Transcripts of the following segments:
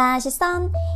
맛있어.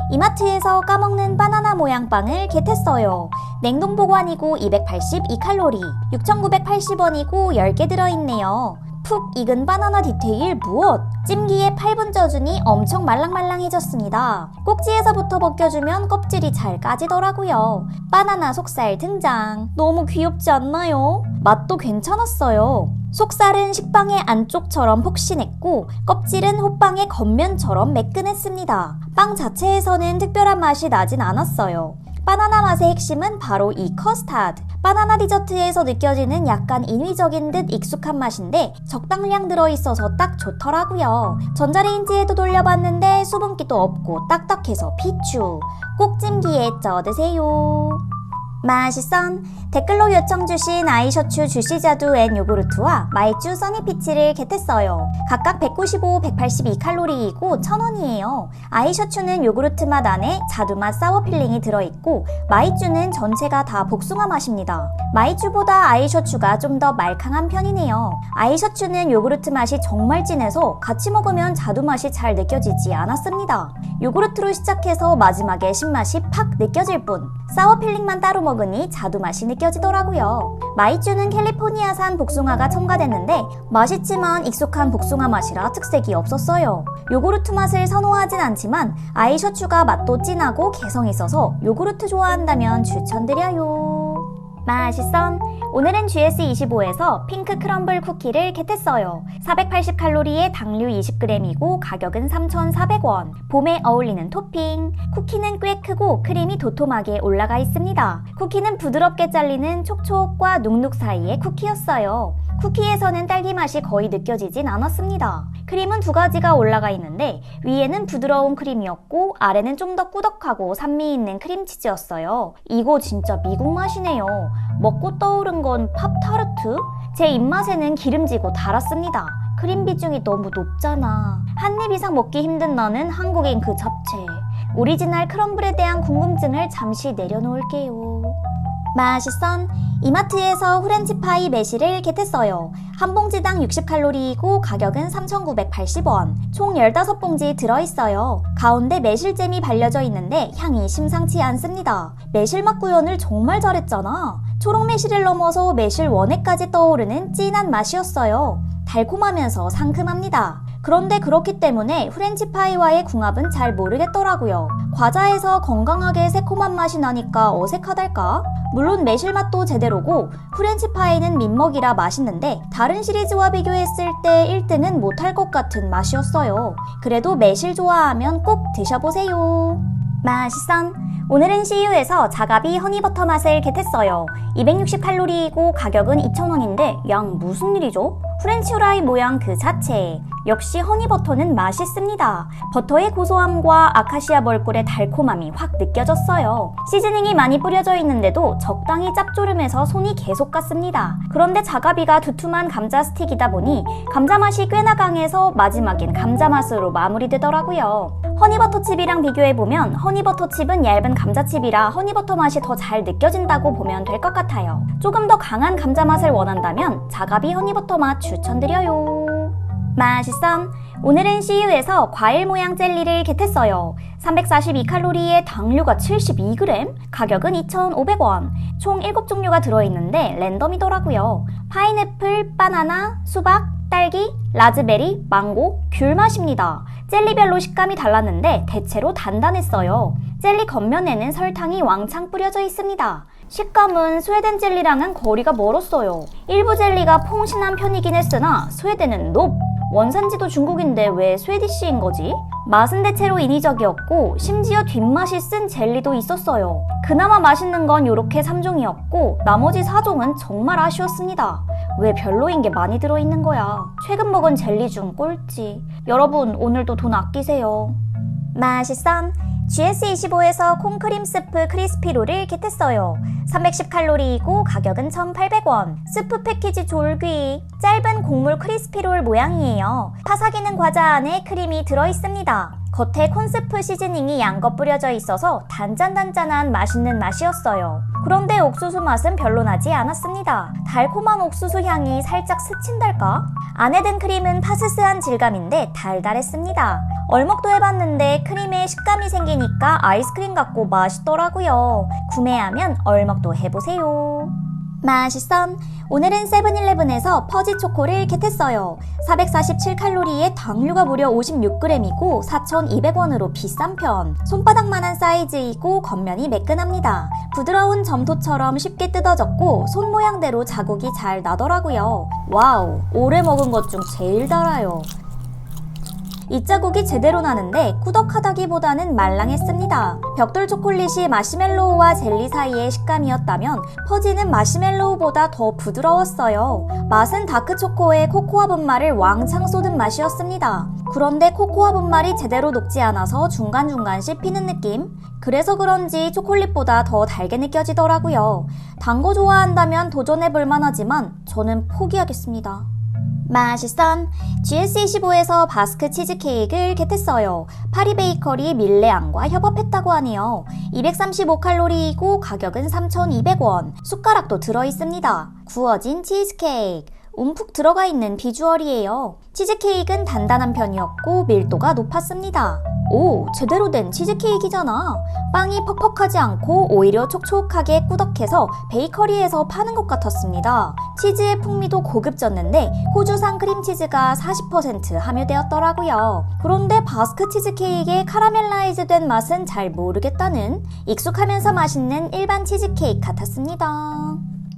이마트에서 까먹는 바나나 모양 빵을 겟했어요. 냉동 보관이고 282칼로리, 6,980원이고 10개 들어있네요. 푹 익은 바나나 디테일 무엇? 찜기에 8분 쪄주니 엄청 말랑말랑해졌습니다. 꼭지에서부터 벗겨주면 껍질이 잘 까지더라고요. 바나나 속살 등장. 너무 귀엽지 않나요? 맛도 괜찮았어요. 속살은 식빵의 안쪽처럼 폭신했고 껍질은 호빵의 겉면처럼 매끈했습니다. 빵 자체에서는 특별한 맛이 나진 않았어요. 바나나 맛의 핵심은 바로 이 커스타드. 바나나 디저트에서 느껴지는 약간 인위적인 듯 익숙한 맛인데 적당량 들어있어서 딱 좋더라고요. 전자레인지에도 돌려봤는데 수분기도 없고 딱딱해서 비추. 꼭 찜기에 쪄 드세요. 맛있어. 댓글로 요청 주신 아이셔츠 주시자두 앤 요구르트와 마이쮸 써니피치를 겟했어요. 각각 195, 182칼로리이고 1,000원이에요. 아이셔츠는 요구르트 맛 안에 자두맛 사워 필링이 들어있고 마이쮸는 전체가 다 복숭아 맛입니다. 마이쮸보다 아이셔츠가 좀 더 말캉한 편이네요. 아이셔츠는 요구르트 맛이 정말 진해서 같이 먹으면 자두 맛이 잘 느껴지지 않았습니다. 요구르트로 시작해서 마지막에 신맛이 팍 느껴질 뿐. 사워 필링만 따로 먹으니 자두 맛이 느껴지더라고요. 마이쮸는 캘리포니아산 복숭아가 첨가됐는데 맛있지만 익숙한 복숭아 맛이라 특색이 없었어요. 요구르트 맛을 선호하진 않지만 아이셔츠가 맛도 진하고 개성 있어서 요구르트 좋아한다면 추천드려요. 맛있어. 오늘은 GS25에서 핑크 크럼블 쿠키를 겟했어요. 480칼로리에 당류 20g이고 가격은 3,400원. 봄에 어울리는 토핑. 쿠키는 꽤 크고 크림이 도톰하게 올라가 있습니다. 쿠키는 부드럽게 잘리는 촉촉과 눅눅 사이의 쿠키였어요. 쿠키에서는 딸기 맛이 거의 느껴지진 않았습니다. 크림은 두 가지가 올라가 있는데 위에는 부드러운 크림이었고 아래는 좀 더 꾸덕하고 산미 있는 크림치즈였어요. 이거 진짜 미국 맛이네요. 먹고 떠오른 건 팝타르트? 제 입맛에는 기름지고 달았습니다. 크림 비중이 너무 높잖아. 한 입 이상 먹기 힘든 나는 한국인 그 잡채. 오리지널 크럼블에 대한 궁금증을 잠시 내려놓을게요. 맛있어. 이마트에서 후렌치파이 매실을 겟했어요. 한 봉지당 60칼로리이고 가격은 3,980원. 총 15봉지 들어있어요. 가운데 매실잼이 발려져 있는데 향이 심상치 않습니다. 매실맛 구현을 정말 잘했잖아. 초록 매실을 넘어서 매실 원액까지 떠오르는 진한 맛이었어요. 달콤하면서 상큼합니다. 그런데 그렇기 때문에 후렌치파이와의 궁합은 잘 모르겠더라고요. 과자에서 건강하게 새콤한 맛이 나니까 어색하달까? 물론 매실 맛도 제대로고 후렌치파이는 민먹이라 맛있는데 다른 시리즈와 비교했을 때 1등은 못할 것 같은 맛이었어요. 그래도 매실 좋아하면 꼭 드셔보세요. 맛있어. 오늘은 CU에서 자가비 허니버터 맛을 겟했어요. 260칼로리이고 가격은 2,000원인데 양 무슨 일이죠? 프렌치 후라이 모양 그 자체. 역시 허니버터는 맛있습니다. 버터의 고소함과 아카시아 벌꿀의 달콤함이 확 느껴졌어요. 시즈닝이 많이 뿌려져 있는데도 적당히 짭조름해서 손이 계속 갔습니다. 그런데 자가비가 두툼한 감자 스틱이다 보니 감자 맛이 꽤나 강해서 마지막엔 감자 맛으로 마무리되더라고요. 허니버터 칩이랑 비교해보면 허니버터 칩은 얇은 감자칩이라 허니버터 맛이 더 잘 느껴진다고 보면 될 것 같아요. 조금 더 강한 감자 맛을 원한다면 자가비 허니버터 맛 추천드려요. 맛있어. 오늘은 CU에서 과일 모양 젤리를 겟했어요. 342칼로리에 당류가 72g, 가격은 2,500원. 총 7종류가 들어있는데 랜덤이더라고요. 파인애플, 바나나, 수박, 딸기, 라즈베리, 망고, 귤 맛입니다. 젤리별로 식감이 달랐는데 대체로 단단했어요. 젤리 겉면에는 설탕이 왕창 뿌려져 있습니다. 식감은 스웨덴 젤리랑은 거리가 멀었어요. 일부 젤리가 퐁신한 편이긴 했으나 스웨덴은 높! 원산지도 중국인데 왜 스웨디시인 거지? 맛은 대체로 인위적이었고 심지어 뒷맛이 쓴 젤리도 있었어요. 그나마 맛있는 건 요렇게 3종이었고 나머지 4종은 정말 아쉬웠습니다. 왜 별로인 게 많이 들어있는 거야. 최근 먹은 젤리 중 꼴찌. 여러분 오늘도 돈 아끼세요. 맛있어. GS25에서 콩크림 스프 크리스피롤을 겟했어요. 310칼로리이고 가격은 1,800원. 스프 패키지 졸귀. 짧은 곡물 크리스피롤 모양이에요. 파삭이는 과자 안에 크림이 들어있습니다. 겉에 콘스프 시즈닝이 양껏 뿌려져 있어서 단짠단짠한 맛있는 맛이었어요. 그런데 옥수수 맛은 별로 나지 않았습니다. 달콤한 옥수수 향이 살짝 스친달까? 안에 든 크림은 파스스한 질감인데 달달했습니다. 얼먹도 해봤는데 크림에 식감이 생기니까 아이스크림 같고 맛있더라고요. 구매하면 얼먹도 해보세요. 맛있선! 오늘은 세븐일레븐에서 퍼지 초코를 겟했어요. 447칼로리에 당류가 무려 56g이고 4,200원으로 비싼 편. 손바닥만한 사이즈이고 겉면이 매끈합니다. 부드러운 점토처럼 쉽게 뜯어졌고 손 모양대로 자국이 잘 나더라고요. 와우, 오래 먹은 것 중 제일 달아요. 이 자국이 제대로 나는데 꾸덕하다기보다는 말랑했습니다. 벽돌 초콜릿이 마시멜로우와 젤리 사이의 식감이었다면 퍼지는 마시멜로우보다 더 부드러웠어요. 맛은 다크초코에 코코아 분말을 왕창 쏟은 맛이었습니다. 그런데 코코아 분말이 제대로 녹지 않아서 중간중간 씹히는 느낌? 그래서 그런지 초콜릿보다 더 달게 느껴지더라고요. 단 거 좋아한다면 도전해볼 만하지만 저는 포기하겠습니다. 맛있선! GS25에서 바스크 치즈케이크를 겟했어요. 파리베이커리 밀레앙과 협업했다고 하네요. 235칼로리이고 가격은 3,200원. 숟가락도 들어있습니다. 구워진 치즈케이크. 움푹 들어가 있는 비주얼이에요. 치즈케이크는 단단한 편이었고 밀도가 높았습니다. 오, 제대로 된 치즈케이크잖아. 빵이 퍽퍽하지 않고 오히려 촉촉하게 꾸덕해서 베이커리에서 파는 것 같았습니다. 치즈의 풍미도 고급졌는데 호주산 크림치즈가 40% 함유되었더라고요. 그런데 바스크 치즈케이크의 카라멜라이즈 된 맛은 잘 모르겠다는 익숙하면서 맛있는 일반 치즈케이크 같았습니다.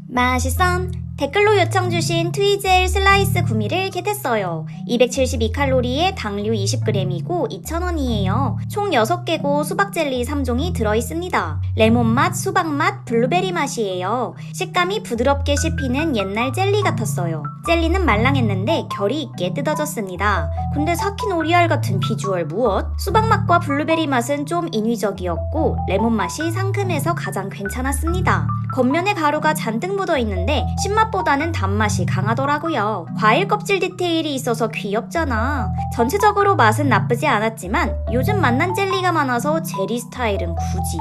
맛있선! 댓글로 요청 주신 트위젤 슬라이스 구미를 겟했어요. 272칼로리에 당류 20g이고 2,000원이에요. 총 6개고 수박젤리 3종이 들어있습니다. 레몬맛, 수박맛, 블루베리 맛이에요. 식감이 부드럽게 씹히는 옛날 젤리 같았어요. 젤리는 말랑했는데 결이 있게 뜯어졌습니다. 근데 삭힌 오리알 같은 비주얼 무엇? 수박맛과 블루베리 맛은 좀 인위적이었고 레몬맛이 상큼해서 가장 괜찮았습니다. 겉면에 가루가 잔뜩 묻어있는데 신맛보다는 단맛이 강하더라고요. 과일 껍질 디테일이 있어서 귀엽잖아. 전체적으로 맛은 나쁘지 않았지만 요즘 맛난 젤리가 많아서 제리 스타일은 굳이?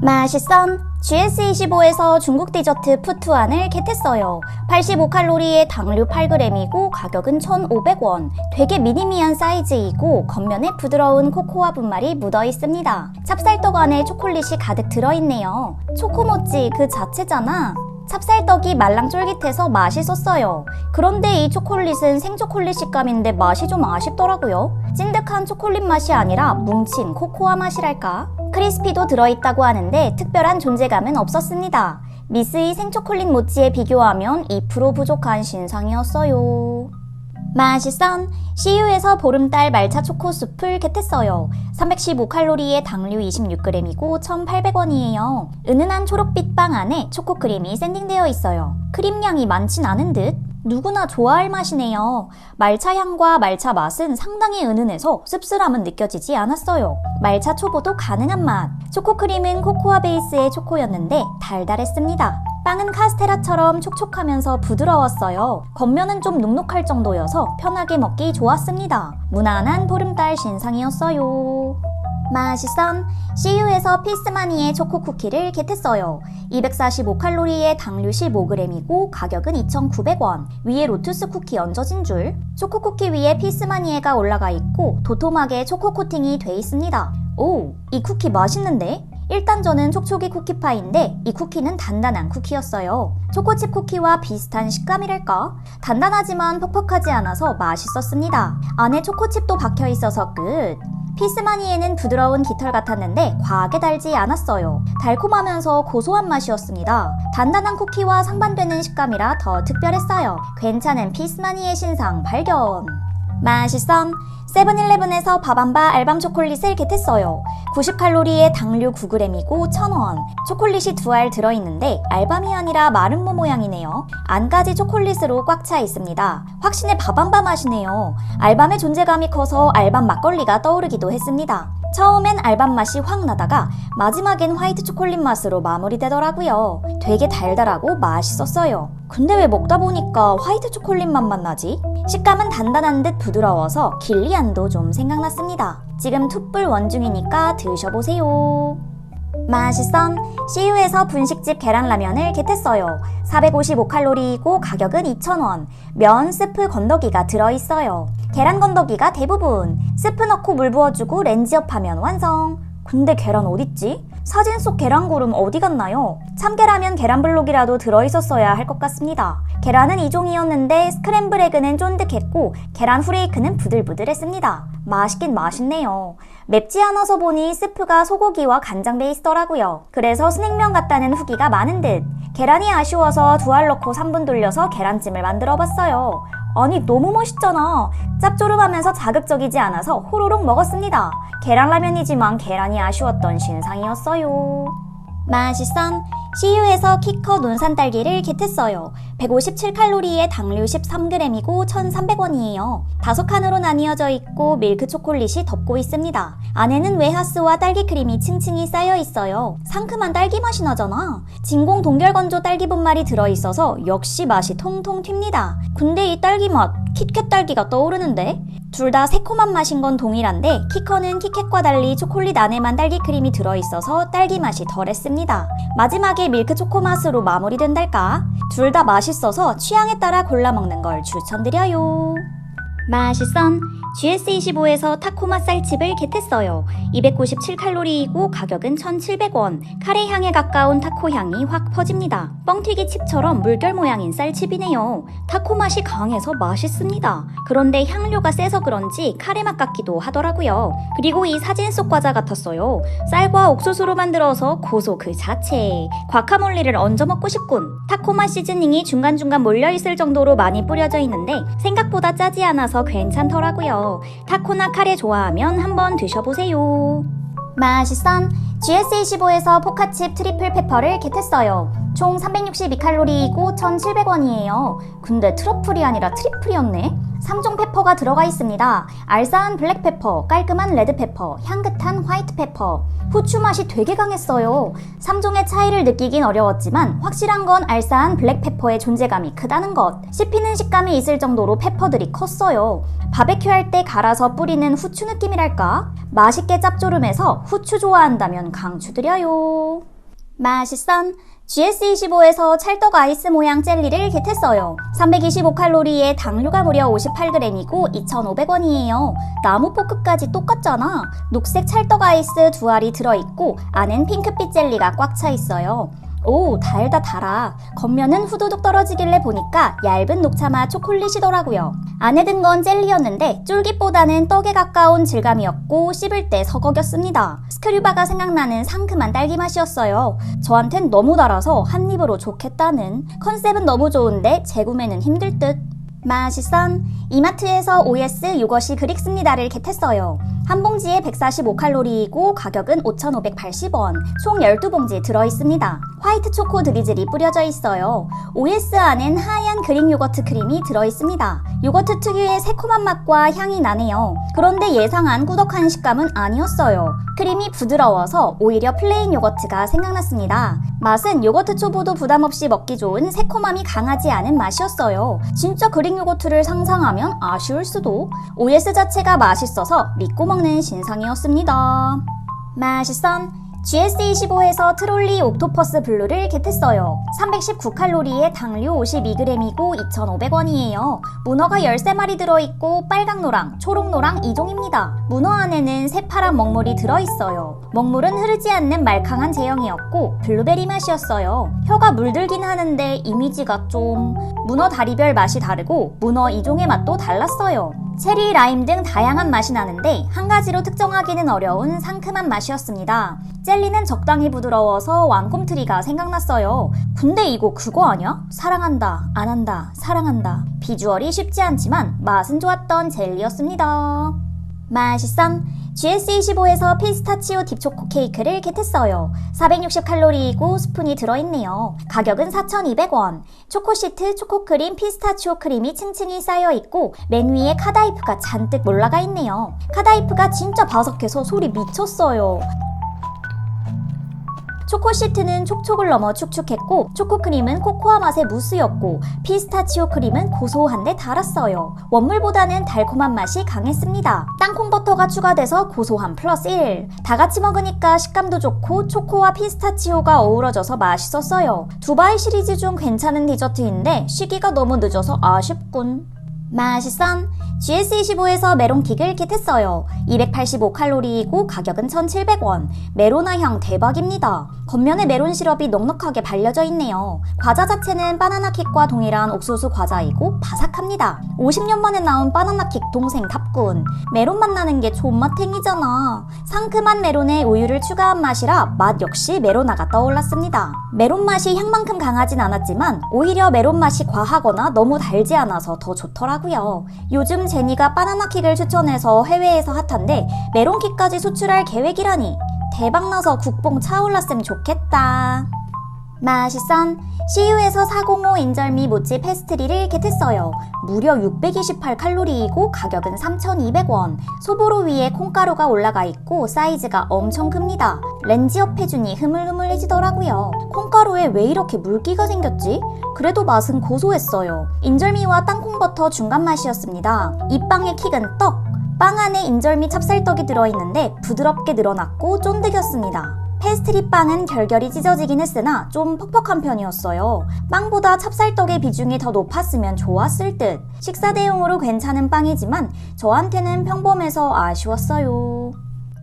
맛있선! GS25에서 중국 디저트 푸투안을 겟했어요. 85칼로리에 당류 8g이고 가격은 1,500원. 되게 미니미한 사이즈이고 겉면에 부드러운 코코아 분말이 묻어 있습니다. 찹쌀떡 안에 초콜릿이 가득 들어있네요. 초코모찌 그 자체잖아. 찹쌀떡이 말랑 쫄깃해서 맛있었어요. 그런데 이 초콜릿은 생초콜릿 식감인데 맛이 좀 아쉽더라고요. 찐득한 초콜릿 맛이 아니라 뭉친 코코아 맛이랄까? 크리스피도 들어있다고 하는데 특별한 존재감은 없었습니다. 미스이 생초콜릿 모찌에 비교하면 2% 부족한 신상이었어요. 맛있선! CU에서 보름달 말차 초코 숲을 겟했어요. 315칼로리에 당류 26g이고 1,800원이에요. 은은한 초록빛 빵 안에 초코크림이 샌딩되어 있어요. 크림량이 많진 않은 듯? 누구나 좋아할 맛이네요. 말차 향과 말차 맛은 상당히 은은해서 씁쓸함은 느껴지지 않았어요. 말차 초보도 가능한 맛. 초코크림은 코코아 베이스의 초코였는데 달달했습니다. 빵은 카스테라처럼 촉촉하면서 부드러웠어요. 겉면은 좀 눅눅할 정도여서 편하게 먹기 좋았습니다. 무난한 보름달 신상이었어요. 맛있선! CU에서 피스마니의 초코 쿠키를 겟했어요. 245칼로리에 당류 15g이고 가격은 2,900원. 위에 로투스 쿠키 얹어진 줄. 초코 쿠키 위에 피스마니에가 올라가 있고 도톰하게 초코 코팅이 돼 있습니다. 오, 이 쿠키 맛있는데? 일단 저는 촉촉이 쿠키파인데 이 쿠키는 단단한 쿠키였어요. 초코칩 쿠키와 비슷한 식감이랄까? 단단하지만 퍽퍽하지 않아서 맛있었습니다. 안에 초코칩도 박혀있어서 끝! 피스마니에는 부드러운 깃털 같았는데 과하게 달지 않았어요. 달콤하면서 고소한 맛이었습니다. 단단한 쿠키와 상반되는 식감이라 더 특별했어요. 괜찮은 피스마니의 신상 발견! 맛있선! 세븐일레븐에서 바밤바 알밤 초콜릿을 겟했어요. 90칼로리에 당류 9g이고 1,000원. 초콜릿이 2알 들어있는데 알밤이 아니라 마름모 모양이네요. 안까지 초콜릿으로 꽉 차 있습니다. 확신의 바밤바 맛이네요. 알밤의 존재감이 커서 알밤 막걸리가 떠오르기도 했습니다. 처음엔 알밤 맛이 확 나다가 마지막엔 화이트 초콜릿 맛으로 마무리되더라고요. 되게 달달하고 맛있었어요. 근데 왜 먹다 보니까 화이트 초콜릿 맛만 나지? 식감은 단단한 듯 부드러워서 길리안도 좀 생각났습니다. 지금 툭불 원중이니까 드셔보세요. 맛있선! CU에서 분식집 계란라면을 겟했어요. 455칼로리이고 가격은 2,000원. 면, 스프, 건더기가 들어있어요. 계란 건더기가 대부분. 스프 넣고 물 부어주고 렌즈업하면 완성. 근데 계란 어딨지? 사진 속 계란구름 어디 갔나요? 참깨라면 계란블록이라도 들어있었어야 할 것 같습니다. 계란은 2종이었는데 스크램블 에그는 쫀득했고 계란 후레이크는 부들부들했습니다. 맛있긴 맛있네요. 맵지 않아서 보니 스프가 소고기와 간장 베이스더라고요. 그래서 스낵면 같다는 후기가 많은 듯. 계란이 아쉬워서 두 알 넣고 3분 돌려서 계란찜을 만들어봤어요. 아니 너무 멋있잖아. 짭조름하면서 자극적이지 않아서 호로록 먹었습니다. 계란라면이지만 계란이 아쉬웠던 신상이었어요. 맛있선 CU에서 키커 논산 딸기를 겟했어요. 157칼로리에 당류 13g이고 1,300원이에요. 5칸으로 나뉘어져 있고 밀크 초콜릿이 덮고 있습니다. 안에는 웨하스와 딸기 크림이 층층이 쌓여 있어요. 상큼한 딸기 맛이 나잖아. 진공 동결 건조 딸기 분말이 들어있어서 역시 맛이 통통 튑니다. 근데 이 딸기 맛 킷캣 딸기가 떠오르는데? 둘 다 새콤한 맛인 건 동일한데 키커는 kit캣과 달리 초콜릿 안에만 딸기 크림이 들어있어서 딸기 맛이 덜했습니다. 마지막에 밀크 초코 맛으로 마무리된달까? 둘 다 맛있어서 취향에 따라 골라 먹는 걸 추천드려요. 맛있선 GS25에서 타코맛 쌀칩을 겟했어요. 297칼로리이고 가격은 1,700원. 카레 향에 가까운 타코 향이 확 퍼집니다. 뻥튀기 칩처럼 물결 모양인 쌀칩이네요. 타코 맛이 강해서 맛있습니다. 그런데 향료가 세서 그런지 카레 맛 같기도 하더라고요. 그리고 이 사진 속 과자 같았어요. 쌀과 옥수수로 만들어서 고소 그 자체. 과카몰리를 얹어 먹고 싶군. 타코 맛 시즈닝이 중간중간 몰려있을 정도로 많이 뿌려져 있는데 생각보다 짜지 않아서 괜찮더라고요. 타코나 카레 좋아하면 한번 드셔보세요. 맛있선 GS25에서 포카칩 트리플 페퍼를 겟했어요. 총 362칼로리이고 1,700원이에요. 근데 트러플이 아니라 트리플이었네? 3종 페퍼가 들어가 있습니다. 알싸한 블랙페퍼, 깔끔한 레드페퍼, 향긋한 화이트페퍼. 후추 맛이 되게 강했어요. 3종의 차이를 느끼긴 어려웠지만 확실한 건 알싸한 블랙페퍼의 존재감이 크다는 것. 씹히는 식감이 있을 정도로 페퍼들이 컸어요. 바베큐 할 때 갈아서 뿌리는 후추 느낌이랄까? 맛있게 짭조름해서 후추 좋아한다면 강추드려요. 맛있선 GS25에서 찰떡 아이스 모양 젤리를 겟했어요. 325칼로리에 당류가 무려 58g이고 2,500원이에요. 나무 포크까지 똑같잖아. 녹색 찰떡 아이스 2알이 들어있고 안엔 핑크빛 젤리가 꽉 차 있어요. 오, 달다 달아. 겉면은 후두둑 떨어지길래 보니까 얇은 녹차맛 초콜릿이더라고요. 안에 든 건 젤리였는데 쫄깃보다는 떡에 가까운 질감이었고 씹을 때 서걱였습니다. 스크류바가 생각나는 상큼한 딸기 맛이었어요. 저한텐 너무 달아서 한 입으로 좋겠다는. 컨셉은 너무 좋은데 재구매는 힘들 듯. 맛있선 이마트에서 OS 요것이 그릭습니다를 겟했어요. 한 봉지에 145칼로리이고 가격은 5,580원. 총 12봉지 들어있습니다. 화이트 초코 드리즐이 뿌려져 있어요. OS 안엔 하얀 그릭 요거트 크림이 들어있습니다. 요거트 특유의 새콤한 맛과 향이 나네요. 그런데 예상한 꾸덕한 식감은 아니었어요. 크림이 부드러워서 오히려 플레인 요거트가 생각났습니다. 맛은 요거트 초보도 부담없이 먹기 좋은 새콤함이 강하지 않은 맛이었어요. 진짜 그릭 요거트를 상상하면 아쉬울 수도. OS 자체가 맛있어서 믿고 먹는 신상이었습니다. 맛있선 GS25에서 트롤리 옥토퍼스 블루를 겟했어요. 319칼로리에 당류 52g이고 2,500원이에요. 문어가 13마리 들어있고 빨강노랑, 초록노랑 2종입니다. 문어 안에는 새파란 먹물이 들어있어요. 먹물은 흐르지 않는 말캉한 제형이었고 블루베리 맛이었어요. 혀가 물들긴 하는데 이미지가 좀... 문어 다리별 맛이 다르고 문어 2종의 맛도 달랐어요. 체리, 라임 등 다양한 맛이 나는데 한 가지로 특정하기는 어려운 상큼한 맛이었습니다. 젤리는 적당히 부드러워서 왕꿈트리가 생각났어요. 근데 이거 그거 아냐? 사랑한다, 안 한다, 사랑한다. 비주얼이 쉽지 않지만 맛은 좋았던 젤리였습니다. 맛있선 GS25에서 피스타치오 딥초코 케이크를 겟했어요. 460칼로리이고 스푼이 들어있네요. 가격은 4,200원. 초코시트, 초코크림, 피스타치오 크림이 층층이 쌓여있고 맨 위에 카다이프가 잔뜩 올라가 있네요. 카다이프가 진짜 바삭해서 소리 미쳤어요. 초코시트는 촉촉을 넘어 축축했고 초코크림은 코코아 맛의 무스였고 피스타치오 크림은 고소한데 달았어요. 원물보다는 달콤한 맛이 강했습니다. 땅콩버터가 추가돼서 고소한 플러스 1. 다같이 먹으니까 식감도 좋고 초코와 피스타치오가 어우러져서 맛있었어요. 두바이 시리즈 중 괜찮은 디저트인데 시기가 너무 늦어서 아쉽군. 맛있선 GS25에서 메론킥을 겟했어요. 285칼로리이고 가격은 1,700원. 메로나향 대박입니다. 겉면에 메론 시럽이 넉넉하게 발려져 있네요. 과자 자체는 바나나킥과 동일한 옥수수 과자이고 바삭합니다. 50년 만에 나온 바나나킥 동생답군. 메론 맛 나는 게 존맛탱이잖아. 상큼한 메론에 우유를 추가한 맛이라 맛 역시 메로나가 떠올랐습니다. 메론 맛이 향만큼 강하진 않았지만 오히려 메론 맛이 과하거나 너무 달지 않아서 더 좋더라고요. 요즘 제니가 바나나킥을 추천해서 해외에서 핫한데 메론킥까지 수출할 계획이라니 대박나서 국뽕 차올랐으면 좋겠다. 맛있선 CU에서 405 인절미 모찌 페스트리를 겟했어요. 무려 628칼로리이고 가격은 3,200원. 소보로 위에 콩가루가 올라가 있고 사이즈가 엄청 큽니다. 렌즈 옆에 주니 흐물흐물해지더라고요. 콩가루에 왜 이렇게 물기가 생겼지? 그래도 맛은 고소했어요. 인절미와 땅콩버터 중간 맛이었습니다. 이 빵의 킥은 떡! 빵 안에 인절미 찹쌀떡이 들어있는데 부드럽게 늘어났고 쫀득였습니다. 페스트리 빵은 결결이 찢어지긴 했으나 좀 퍽퍽한 편이었어요. 빵보다 찹쌀떡의 비중이 더 높았으면 좋았을 듯. 식사 대용으로 괜찮은 빵이지만 저한테는 평범해서 아쉬웠어요.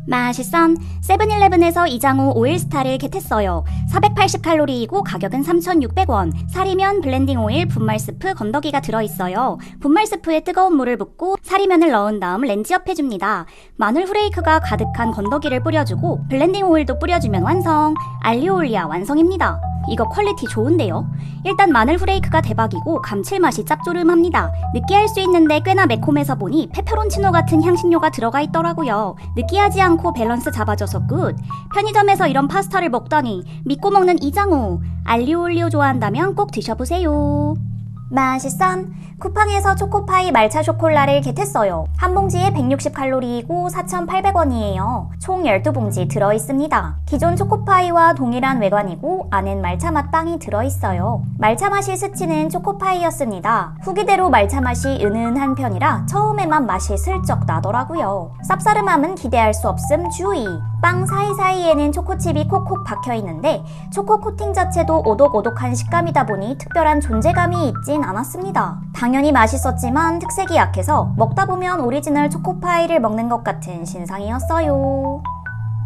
맛있선 세븐일레븐에서 이장호 오일스타를 겟했어요. 480칼로리이고 가격은 3,600원. 사리면, 블렌딩 오일, 분말 스프, 건더기가 들어있어요. 분말 스프에 뜨거운 물을 붓고 사리면을 넣은 다음 렌즈 옆에 줍니다. 마늘 후레이크가 가득한 건더기를 뿌려주고 블렌딩 오일도 뿌려주면 완성. 알리오올리아 완성입니다. 이거 퀄리티 좋은데요? 일단 마늘 후레이크가 대박이고 감칠맛이 짭조름합니다. 느끼할 수 있는데 꽤나 매콤해서 보니 페페론치노 같은 향신료가 들어가 있더라고요. 느끼하지 않고 밸런스 잡아줘서 굿. 편의점에서 이런 파스타를 먹다니 믿고 먹는 이장호. 알리오올리오 좋아한다면 꼭 드셔보세요. 맛있선 쿠팡에서 초코파이 말차 쇼콜라를 겟했어요. 한 봉지에 160칼로리이고 4,800원이에요. 총 12봉지 들어있습니다. 기존 초코파이와 동일한 외관이고 안엔 말차 맛 빵이 들어있어요. 말차 맛이 스치는 초코파이였습니다. 후기대로 말차 맛이 은은한 편이라 처음에만 맛이 슬쩍 나더라고요. 쌉싸름함은 기대할 수 없음 주의. 빵 사이사이에는 초코칩이 콕콕 박혀있는데 초코 코팅 자체도 오독오독한 식감이다 보니 특별한 존재감이 있진 않았습니다. 당연히 맛있었지만 특색이 약해서 먹다 보면 오리지널 초코파이를 먹는 것 같은 신상이었어요.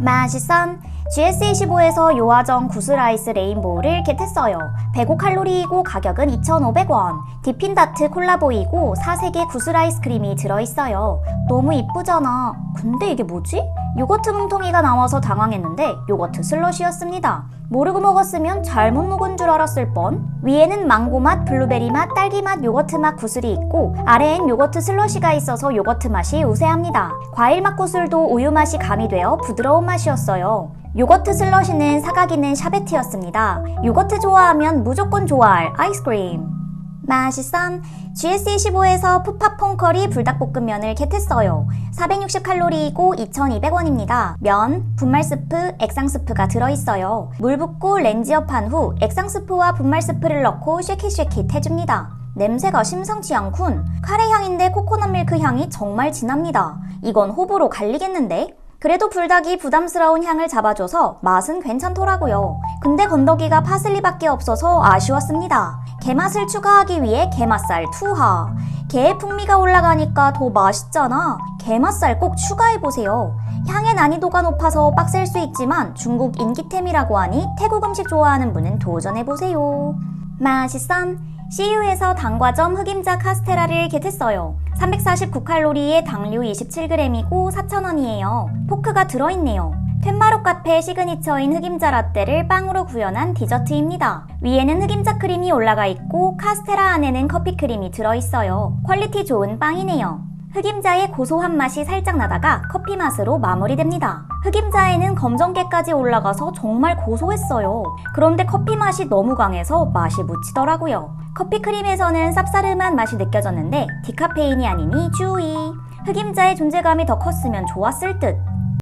맛있선 GS25에서 요아정 구스라이스 레인보우를 겟했어요. 105칼로리이고 가격은 2,500원. 디핀다트 콜라보이고 사색의 구스라이스크림이 들어있어요. 너무 이쁘잖아. 근데 이게 뭐지? 요거트 뭉텅이가 나와서 당황했는데 요거트 슬러시였습니다. 모르고 먹었으면 잘못 먹은 줄 알았을 뻔. 위에는 망고맛, 블루베리맛, 딸기맛, 요거트맛 구슬이 있고 아래엔 요거트 슬러시가 있어서 요거트 맛이 우세합니다. 과일맛 구슬도 우유맛이 가미되어 부드러운 맛이었어요. 요거트 슬러시는 사각이는 샤베트였습니다. 요거트 좋아하면 무조건 좋아할 아이스크림. 맛있선 GS25에서 푸파 퐁커리 불닭볶음면을 겟했어요. 460칼로리이고 2,200원입니다. 면, 분말 스프, 액상 스프가 들어있어요. 물 붓고 렌즈 옆한 후 액상 스프와 분말 스프를 넣고 쉐킷쉐킷 해줍니다. 냄새가 심상치 않군. 카레 향인데 코코넛 밀크 향이 정말 진합니다. 이건 호불호 갈리겠는데? 그래도 불닭이 부담스러운 향을 잡아줘서 맛은 괜찮더라고요. 근데 건더기가 파슬리밖에 없어서 아쉬웠습니다. 게맛을 추가하기 위해 게맛살 투하. 게의 풍미가 올라가니까 더 맛있잖아. 게맛살 꼭 추가해보세요. 향의 난이도가 높아서 빡셀 수 있지만 중국 인기템이라고 하니 태국 음식 좋아하는 분은 도전해보세요. 맛있선 CU에서 당과점 흑임자 카스테라를 겟했어요. 349칼로리에 당류 27g이고 4,000원이에요. 포크가 들어있네요. 툇마록 카페 시그니처인 흑임자 라떼를 빵으로 구현한 디저트입니다. 위에는 흑임자 크림이 올라가 있고 카스테라 안에는 커피 크림이 들어있어요. 퀄리티 좋은 빵이네요. 흑임자의 고소한 맛이 살짝 나다가 커피 맛으로 마무리됩니다. 흑임자에는 검정깨까지 올라가서 정말 고소했어요. 그런데 커피 맛이 너무 강해서 맛이 묻히더라고요. 커피 크림에서는 쌉싸름한 맛이 느껴졌는데 디카페인이 아니니 주의. 흑임자의 존재감이 더 컸으면 좋았을 듯.